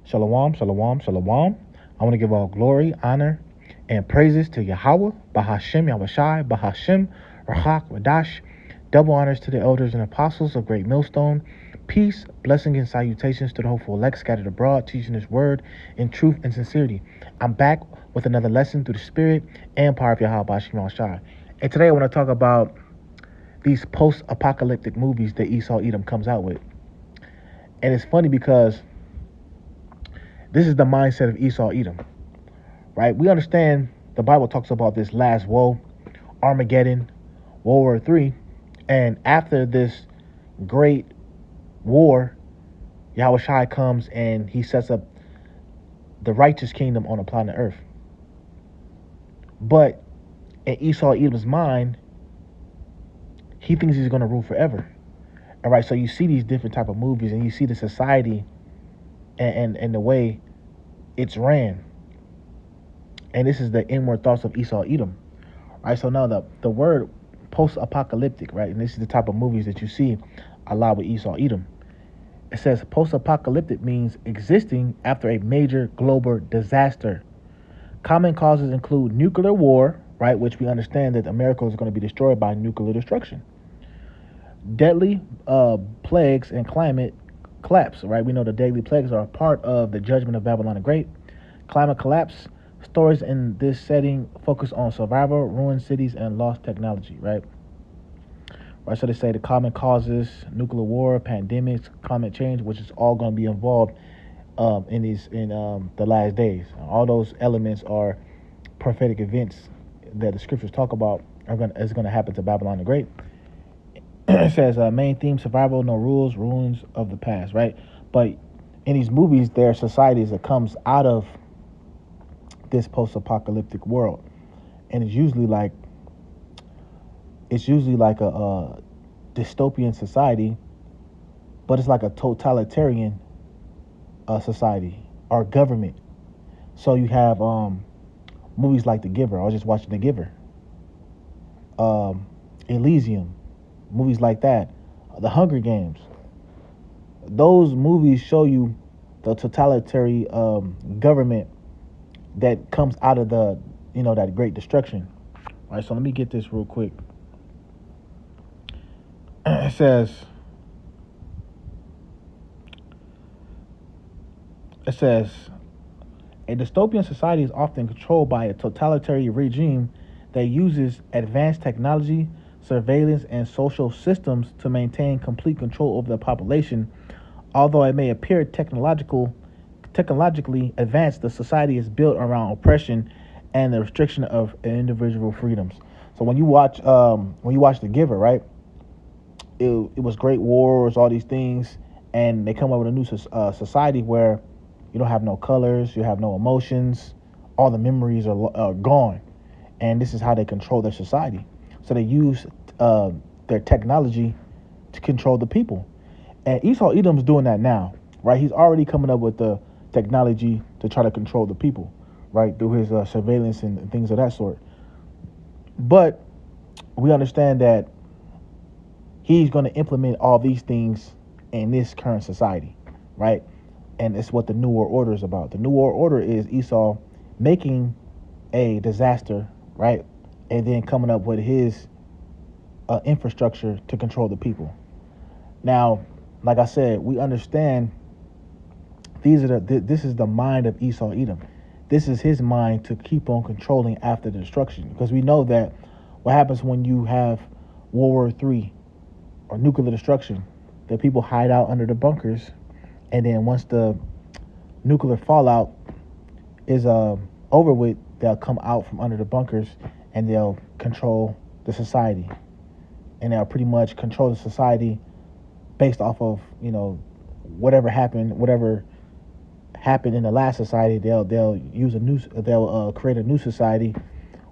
Shalom, shalom, shalom. I want to give all glory, honor, and praises to Yahweh, Bahashem, Yahushai, Bahashem, Rahak, Radash. Double honors to the elders and apostles of Great Millstone. Peace, blessing, and salutations to the hopeful elect scattered abroad, teaching His word in truth and sincerity. I'm back with another lesson through the spirit and power of Yahweh, Bahashem, Yahushai. And today I want to talk about these post-apocalyptic movies that Esau Edom comes out with. And it's funny because this is the mindset of Esau Edom, right? We understand the Bible talks about this last woe, Armageddon, World War III, and after this great war, Yahushua comes and he sets up the righteous kingdom on the planet Earth. But in Esau Edom's mind, he thinks he's going to rule forever. All right, so you see these different type of movies, and you see the society and the way it's ran. And this is the inward thoughts of Esau Edom. Right, so now the word post-apocalyptic, right, and this is the type of movies that you see a lot with Esau Edom. It says post-apocalyptic means existing after a major global disaster. Common causes include nuclear war, right, which we understand that America is going to be destroyed by nuclear destruction. Deadly plagues and climate collapse, right? We know the deadly plagues are a part of the judgment of Babylon the Great. Climate collapse. Stories in this setting focus on survival, ruined cities, and lost technology, right? Right, so they say the common causes, nuclear war, pandemics, climate change, which is all going to be involved in the last days. All those elements are prophetic events that the scriptures talk about is going to happen to Babylon the Great. It says main theme: survival, no rules, ruins of the past, right? But in these movies, there are societies that comes out of this post-apocalyptic world, and it's usually like a dystopian society, but it's like a totalitarian society or government. So you have movies like The Giver. I was just watching The Giver. Elysium, movies like that. The Hunger Games. Those movies show you the totalitarian government that comes out of that great destruction. All right, so let me get this real quick. It says a dystopian society is often controlled by a totalitarian regime that uses advanced technology, surveillance, and social systems to maintain complete control over the population. Although it may appear technologically advanced, the society is built around oppression and the restriction of individual freedoms. So when you watch The Giver, right, it was great wars, all these things, and they come up with a new society where you don't have no colors, you have no emotions, all the memories are gone, and this is how they control their society. So they use their technology to control the people. And Esau Edom's doing that now, right? He's already coming up with the technology to try to control the people, right, through his surveillance and things of that sort. But we understand that he's going to implement all these things in this current society, right? And it's what the New World Order is about. The New World Order is Esau making a disaster, right, and then coming up with his infrastructure to control the people. Now, like I said, we understand this is the mind of Esau Edom. This is his mind to keep on controlling after the destruction, because we know that what happens when you have World War III or nuclear destruction, that people hide out under the bunkers, and then once the nuclear fallout is over with, they'll come out from under the bunkers and they'll control the society, and they'll pretty much control the society based off of whatever happened in the last society. They'll create a new society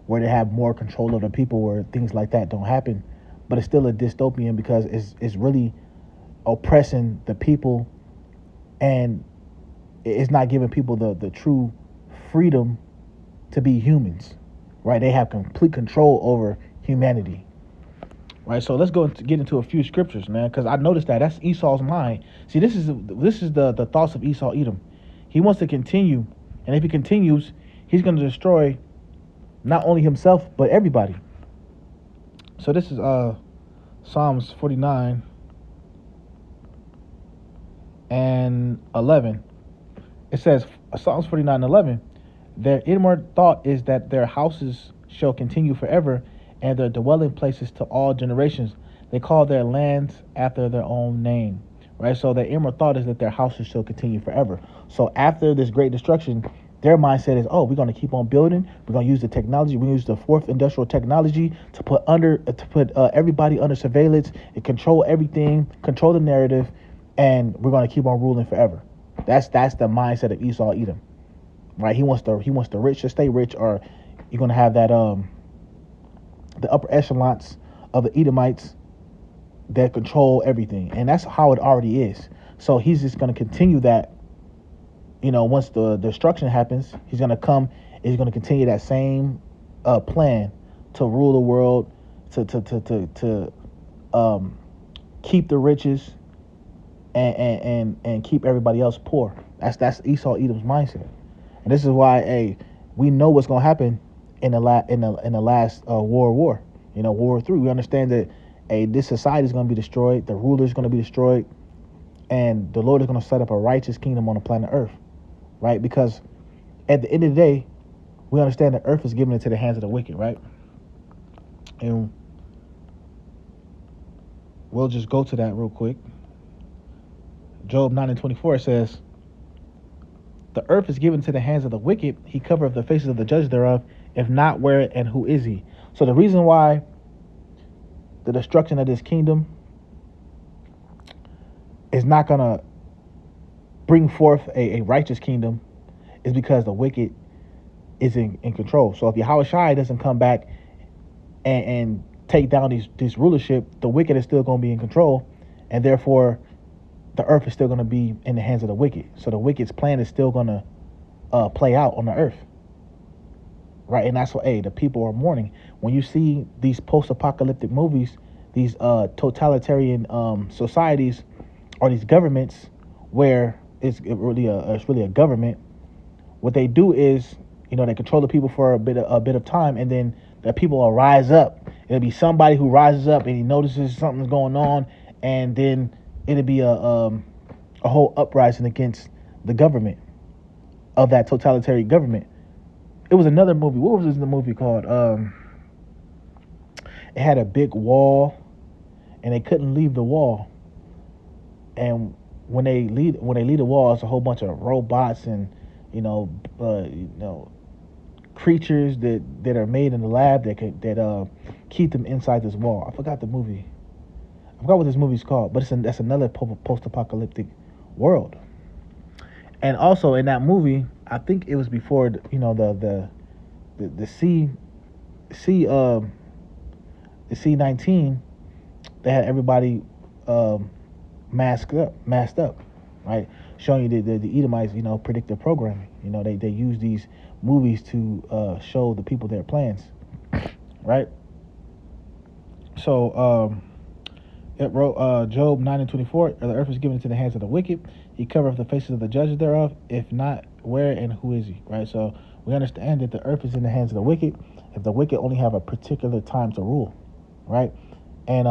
where they have more control of the people, where things like that don't happen. But it's still a dystopian because it's really oppressing the people, and it's not giving people the true freedom to be humans, right? They have complete control over humanity. Right, so let's get into a few scriptures, man, because I noticed that's Esau's mind. See, this is the thoughts of Esau Edom. He wants to continue, and if he continues, he's going to destroy not only himself but everybody. So this is Psalms 49 and 11. It says, Psalms 49 and 11, their inward thought is that their houses shall continue forever, and their dwelling places to all generations. They call their lands after their own name. Right? So their inward thought is that their houses shall continue forever. So after this great destruction, their mindset is, oh, we're going to keep on building. We're going to use the technology. We're going to use the fourth industrial technology to put everybody under surveillance and control everything, control the narrative, and we're going to keep on ruling forever. That's the mindset of Esau Edom, right? He wants the rich to stay rich, or you're going to have that the upper echelons of the Edomites that control everything, and that's how it already is. So he's just going to continue that. Once the destruction happens, he's going to continue that same plan to rule the world, to keep the riches and keep everybody else poor. That's Esau Edom's mindset, and this is why we know what's going to happen in the last war, World War III. We understand that this society is going to be destroyed, the ruler is going to be destroyed, and the Lord is going to set up a righteous kingdom on the planet Earth, right? Because at the end of the day, we understand that Earth is given into the hands of the wicked, right? And we'll just go to that real quick. Job 9 and 24 says, the earth is given to the hands of the wicked. He covereth the faces of the judges thereof. If not, where and who is he? So the reason why the destruction of this kingdom is not going to bring forth a righteous kingdom is because the wicked is in control. So if Yahweh Shai doesn't come back and take down this rulership, the wicked is still going to be in control, and therefore the earth is still going to be in the hands of the wicked. So the wicked's plan is still going to play out on the earth, right? And that's what the people are mourning. When you see these post-apocalyptic movies, these totalitarian societies, or these governments where it's really a government, what they do is, they control the people for a bit of time, and then the people will rise up. It'll be somebody who rises up and he notices something's going on, and then it'll be a whole uprising against the government of that totalitarian government. It was another movie. What was the movie called? It had a big wall, and they couldn't leave the wall. And when they leave the wall, it's a whole bunch of robots and creatures that are made in the lab that keep them inside this wall. I forgot the movie. I forgot what this movie's called, but that's another post-apocalyptic world. And also in that movie, I think it was before the C-19, they had everybody masked up, right? Showing you the Edomites, predictive programming. They use these movies to show the people their plans, right? So it wrote Job 9 and 24, the earth is given into the hands of the wicked. He covereth the faces of the judges thereof. If not, where and who is he? Right? So we understand that the earth is in the hands of the wicked. If the wicked only have a particular time to rule, right? And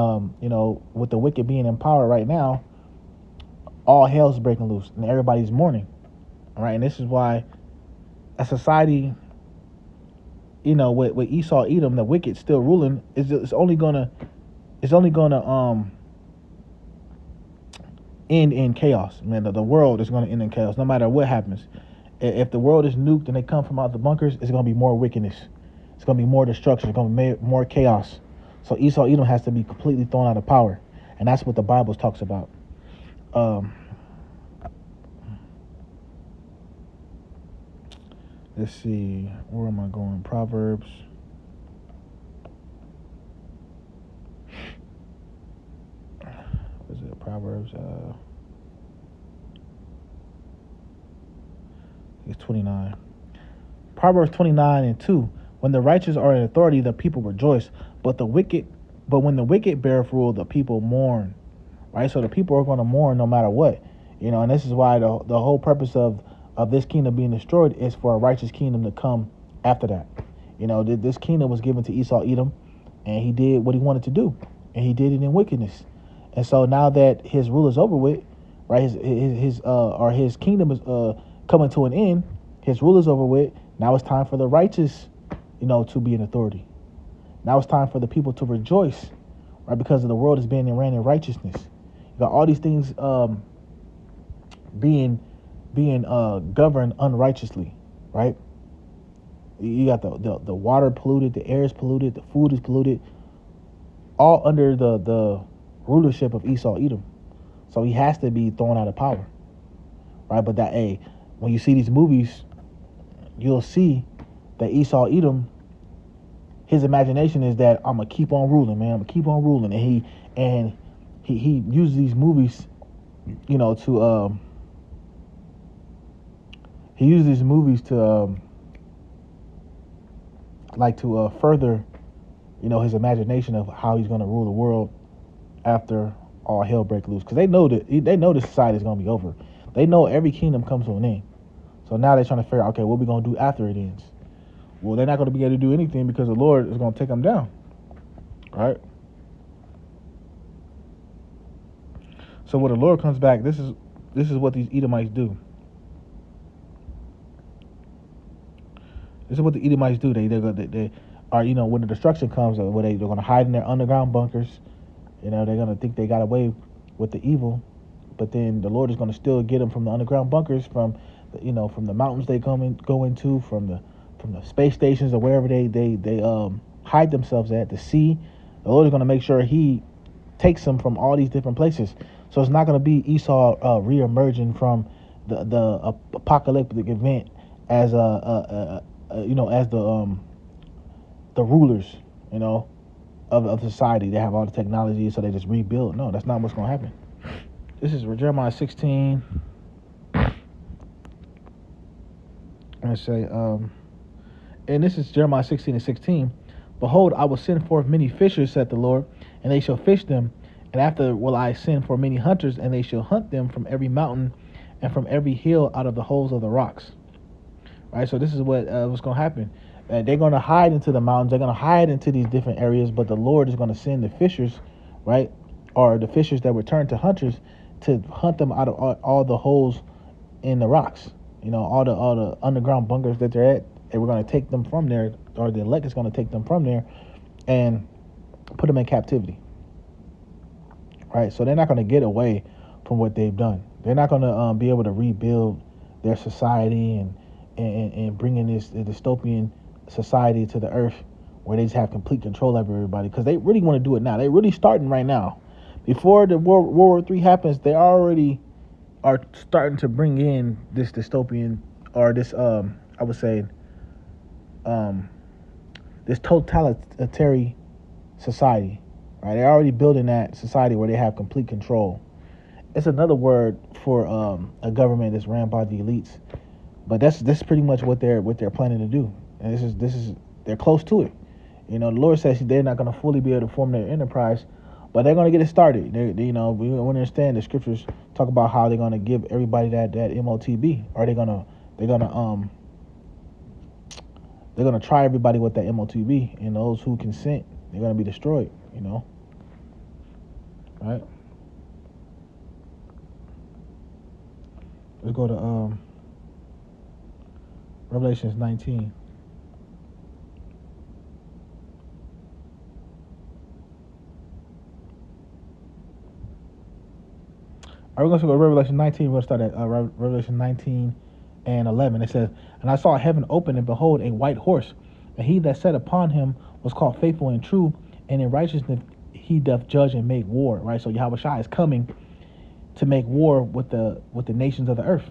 with the wicked being in power right now, all hell's breaking loose and everybody's mourning. All right, and this is why a society, with Esau Edom, the wicked still ruling, it's only gonna end in chaos. Man, the world is gonna end in chaos no matter what happens. If the world is nuked and they come from out the bunkers, it's gonna be more wickedness. It's gonna be more destruction. It's gonna be more chaos. So Esau Edom has to be completely thrown out of power, and that's what the Bible talks about. Let's see, where am I going? Proverbs. What is it? Proverbs. It's 29. Proverbs 29 and 2. When the righteous are in authority, the people rejoice. But when the wicked beareth rule, the people mourn. Right? So the people are going to mourn no matter what. And this is why the whole purpose of of this kingdom being destroyed is for a righteous kingdom to come after that. This kingdom was given to Esau Edom, and he did what he wanted to do, and he did it in wickedness. And so now that his rule is over with, right? His kingdom is coming to an end. His rule is over with. Now it's time for the righteous, to be in authority. Now it's time for the people to rejoice, right? Because of the world is being ran in righteousness. You got all these things being governed unrighteously, right? You got the water polluted, the air is polluted, the food is polluted, all under the rulership of Esau Edom. So he has to be thrown out of power, right? But when you see these movies, you'll see that Esau Edom, his imagination is that I'm gonna keep on ruling, man. I'm gonna keep on ruling, and he uses these movies, to he uses these movies to further, his imagination of how he's gonna rule the world after all hell break loose. Because they know the society is gonna be over. They know every kingdom comes to an end. So now they're trying to figure out, okay, what we gonna do after it ends? Well, they're not going to be able to do anything because the Lord is going to take them down, right? So when the Lord comes back, this is what these Edomites do. This is what the Edomites do. They are, when the destruction comes, they're going to hide in their underground bunkers. They're going to think they got away with the evil, but then the Lord is going to still get them from the underground bunkers, from the mountains they go into, from the space stations or wherever they hide themselves at, the sea. The Lord is going to make sure he takes them from all these different places. So it's not going to be Esau re-emerging from the apocalyptic event as as the rulers, of society. They have all the technology, so they just rebuild. No, that's not what's going to happen. This is Jeremiah 16. I say, and this is Jeremiah 16:16. Behold, I will send forth many fishers, saith the Lord, and they shall fish them. And after will I send for many hunters, and they shall hunt them from every mountain and from every hill out of the holes of the rocks. Right. So this is what's going to happen. They're going to hide into the mountains. They're going to hide into these different areas. But the Lord is going to send the fishers, right, or the fishers that return to hunters, to hunt them out of all the holes in the rocks. All the underground bunkers that they're at. They were going to take them from there, or the elect is going to take them from there and put them in captivity. Right? So they're not going to get away from what they've done. They're not going to be able to rebuild their society and bring in this dystopian society to the earth where they just have complete control over everybody, because they really want to do it now. They're really starting right now. Before the World War III happens, they already are starting to bring in this dystopian, or this, I would say, this totalitarian society, right? They're already building that society where they have complete control. It's another word for a government that's ran by the elites, but this is pretty much what they're planning to do, and this is they're close to it. The Lord says they're not going to fully be able to form their enterprise, but they're going to get it started. We understand the scriptures talk about how they're going to give everybody that MOTB, or they're going to try everybody with that MOTB, and those who consent, they're going to be destroyed, right? Let's go to Revelations 19. All right, we're going to go to Revelation 19. We're going to start at Revelation 19 and 11. It says, and I saw heaven open, and behold, a white horse, and he that sat upon him was called Faithful and True, and in righteousness he doth judge and make war. Right, so Yahweh Shai is coming to make war with the nations of the earth.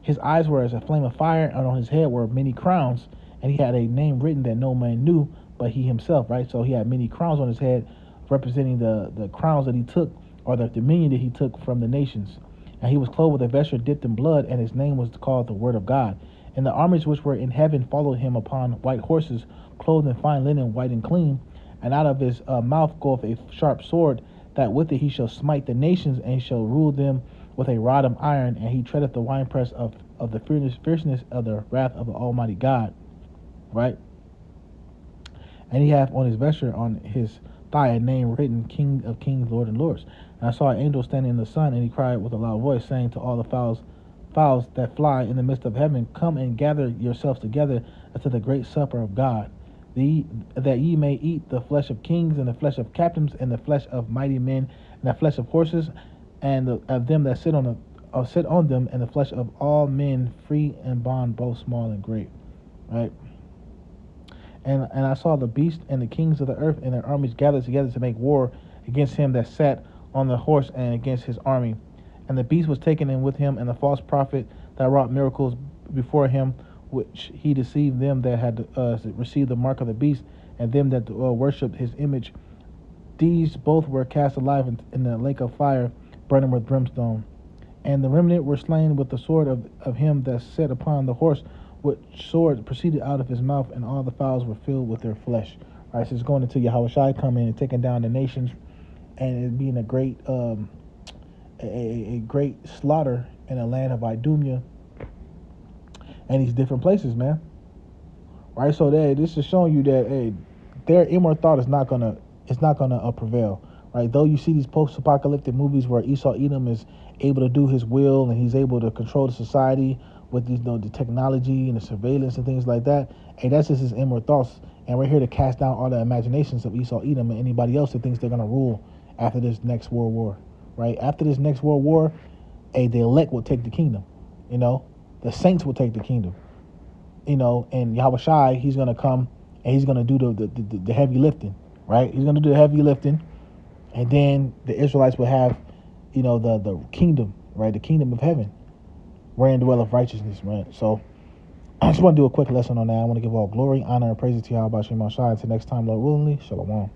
His eyes were as a flame of fire, and on his head were many crowns, and he had a name written that no man knew but he himself. Right, so he had many crowns on his head, representing the crowns that he took, or the dominion that he took from the nations. And he was clothed with a vesture dipped in blood, and his name was called the Word of God. And the armies which were in heaven followed him upon white horses, clothed in fine linen, white and clean. And out of his mouth goeth a sharp sword, that with it he shall smite the nations, and shall rule them with a rod of iron. And he treadeth the winepress of of the fierceness of the wrath of the Almighty God, right? And he hath on his vesture on his thigh a name written, King of Kings, Lord of Lords. And I saw an angel standing in the sun, and he cried with a loud voice, saying to all the fowls that fly in the midst of heaven, come and gather yourselves together unto the great supper of God, that ye may eat the flesh of kings, and the flesh of captains, and the flesh of mighty men, and the flesh of horses, and of them that sit on them, and the flesh of all men, free and bond, both small and great. Right? And I saw the beast and the kings of the earth and their armies gathered together to make war against him that sat on the horse and against his army. And the beast was taken in with him, and the false prophet that wrought miracles before him, which he deceived them that had received the mark of the beast, and them that worshipped his image. These both were cast alive in the lake of fire, burning with brimstone. And the remnant were slain with the sword of him that sat upon the horse, which sword proceeded out of his mouth, and all the fowls were filled with their flesh. All right, so it's going into Yahushua coming and taking down the nations, and it being a great a great slaughter in the land of Idumea and these different places, man. Right, so this is showing you that their inward thought is not gonna prevail. Right, though you see these post-apocalyptic movies where Esau Edom is able to do his will and he's able to control the society with these, the technology and the surveillance and things like that. Hey, that's just his inward thoughts, and we're here to cast down all the imaginations of Esau Edom and anybody else that thinks they're gonna rule after this next world war. Right, after this next world war, the elect will take the kingdom. You know, the saints will take the kingdom. You know, and Yahushua, he's gonna come and he's gonna do the heavy lifting. Right, he's gonna do the heavy lifting, and then the Israelites will have, the kingdom, right, the kingdom of heaven, wherein dwelleth righteousness, right. So I just want to do a quick lesson on that. I want to give all glory, honor, and praise to Yahweh Shem Shai. Until next time, Lord willingly, Shalom.